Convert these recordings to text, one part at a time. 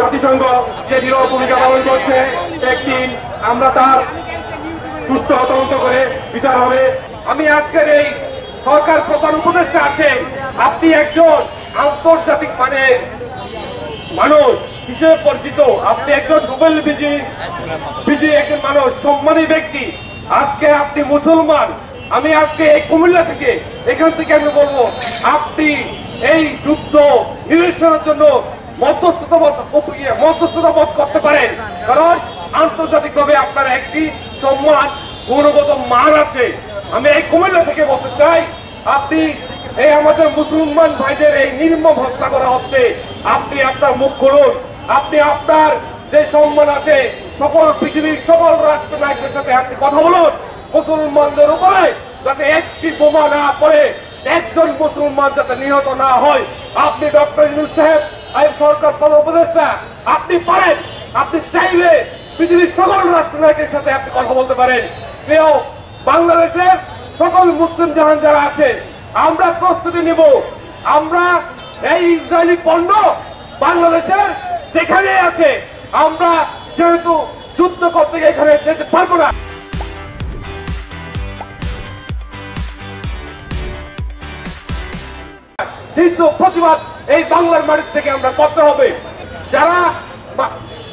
জাতিসংঘ যে দৃঢ় ভূমিকা পালন করছে, একদিন আমরা তার সুষ্ঠু তদন্ত করে বিচার হবে। আমি আজকের এই সরকার প্রধান উপদেষ্টা আছে, আপনি একজন আন্তর্জাতিক মানের মানুষ হিসেবে পরিচিত, আপনি একজন নোবেল বিজয়ী একজন মানুষ, সম্মানী ব্যক্তি। আজকে আপনি মুসলমান, আমি আজকে এই কুমিল্লা থেকে এখান থেকে আমি বলবো, আপনি এই যুদ্ধ নিরসনের জন্য মধ্যস্থতা বোধ করতে পারেন, কারণ আন্তর্জাতিকভাবে আপনার একটি সম্মান গুণগত মান আছে। আমি এই কুমিল্লা থেকে বলতে চাই, আপনি এই আমাদের মুসলমান ভাইদের এই নির্মম হত্যা করা হচ্ছে, আপনি আপনার মুখ খুলুন, আপনি আপনার যে সম্মান আছে সকল পৃথিবীর সকল রাষ্ট্র নায়কদের সাথে আপনি কথা বলুন, মুসলমানদের উপরে যাতে একটি বোমা না পড়ে, একজন মুসলমান যাতে নিহত না হয়। আপনি ডক্টর ইউনূস সাহেব, আইন সরকার প্রধান উপদেষ্টা, আপনি পারেন, আপনি চাইলে পৃথিবীর সকল রাষ্ট্র নায়কের সাথে আপনি কথা বলতে পারেন। প্রিয় বাংলাদেশের সকল মুসলিম জাহান যারা আছে, আমরা প্রস্তুতি নিব, আমরা এই ইসরায়েলি পণ্য বাংলাদেশের যেখানে আছে, আমরা যেহেতু যুদ্ধ করতে গিয়ে এখানে যেতে পারবো না। কিন্তু প্রতিবাদ এই বাংলার মাটি থেকে আমরা করতে হবে। যারা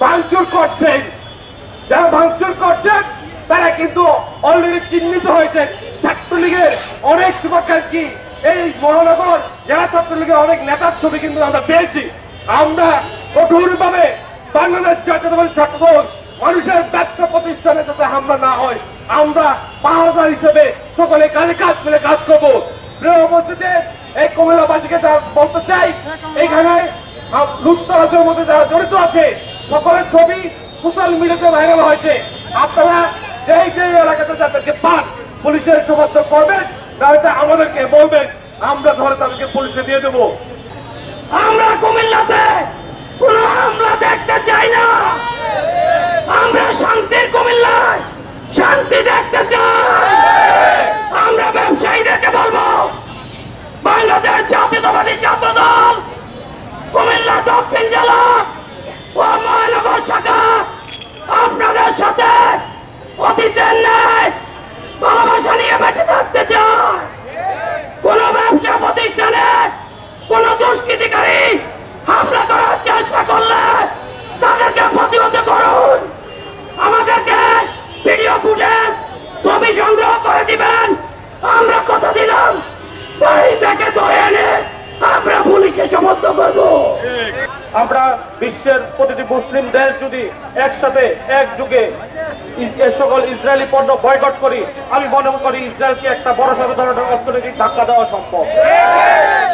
ভাঙচুর করছেন তারা কিন্তু অলরেডি চিহ্নিত হয়েছে। ছাত্রলীগের অনেক শুভাকাঙ্ক্ষী, এই মহানগর জেলা ছাত্রলীগের অনেক নেতার ছবি কিন্তু আমরা পেয়েছি। আমরা কঠোরভাবে বাংলাদেশ জাতীয়তাবাদী ছাত্রদল মানুষের ব্যবসা প্রতিষ্ঠানে যাতে হামলা না হয়, আমরা পাহারাদার হিসেবে সকলে কাজে কাজ মিলে কাজ করবো। প্রিয় উপস্থিতি, এই কুমিল্লাবাসীকে বলতে চাই, এখানে লুটতরাজের মধ্যে যারা জড়িত আছে সকলের ছবি সোশ্যাল মিডিয়াতে ভাইরাল হয়েছে। আপনারা যেই এলাকাতে যাদেরকে পান পুলিশের সমর্থন করবেন, তাহলে আমাদেরকে বলবেন, আমরা ধরে তাদেরকে পুলিশে দিয়ে দেবো। আমরা কুমিল্লাতে কোনো হামলা দেখতে চাই না, আমরা শান্তির কুমিল্লায় শান্তি দেখতে চাই। আমরা ব্যবসায়ীদেরকে বলবো, বাংলাদেশ জাতীয়তাবাদী ছাত্রদল কুমিল্লা দক্ষিণ জেলা ও মহানগর শাখা আপনাদের সাথে অতীতের ন্যায় ভালোবাসা নিয়ে বেঁচে থাকতে চায়। কোন ব্যবসা প্রতিষ্ঠানে কোন দুষ্কৃতিকারী হামলা করার চেষ্টা করলে তাদেরকে প্রতিহত করুন। আমাদেরকে ভিডিও ফুটেজ ছবি সংগ্রহ করে দিবেন, আমরা কথা দিলাম বাড়ি থেকে ধরে এনে আমরা পুলিশে সমর্থ করব। আমরা বিশ্বের প্রতিটি মুসলিম দেশ যদি একসাথে একযুগে এ সকল ইসরায়েলি পণ্য বয়কট করি, আমি মনে করি ইসরায়েলকে একটা বড় ধরনের অর্থনৈতিক ধাক্কা দেওয়া সম্ভব।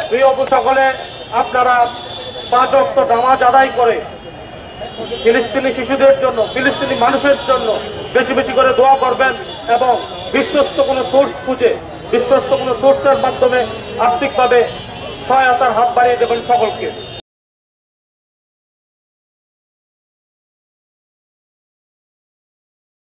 প্রিয় সকলে, আপনারা 5 ওয়াক্ত নামাজ আদায় করে ফিলিস্তিনি শিশুদের জন্য, ফিলিস্তিনি মানুষের জন্য বেশি বেশি করে দোয়া করবেন এবং বিশ্বস্ত কোনো সোর্স খুঁজে, বিশ্বস্ত কোনো সোর্সের মাধ্যমে আর্থিকভাবে সহায়তার হাত বাড়িয়ে দেবেন সকলকে।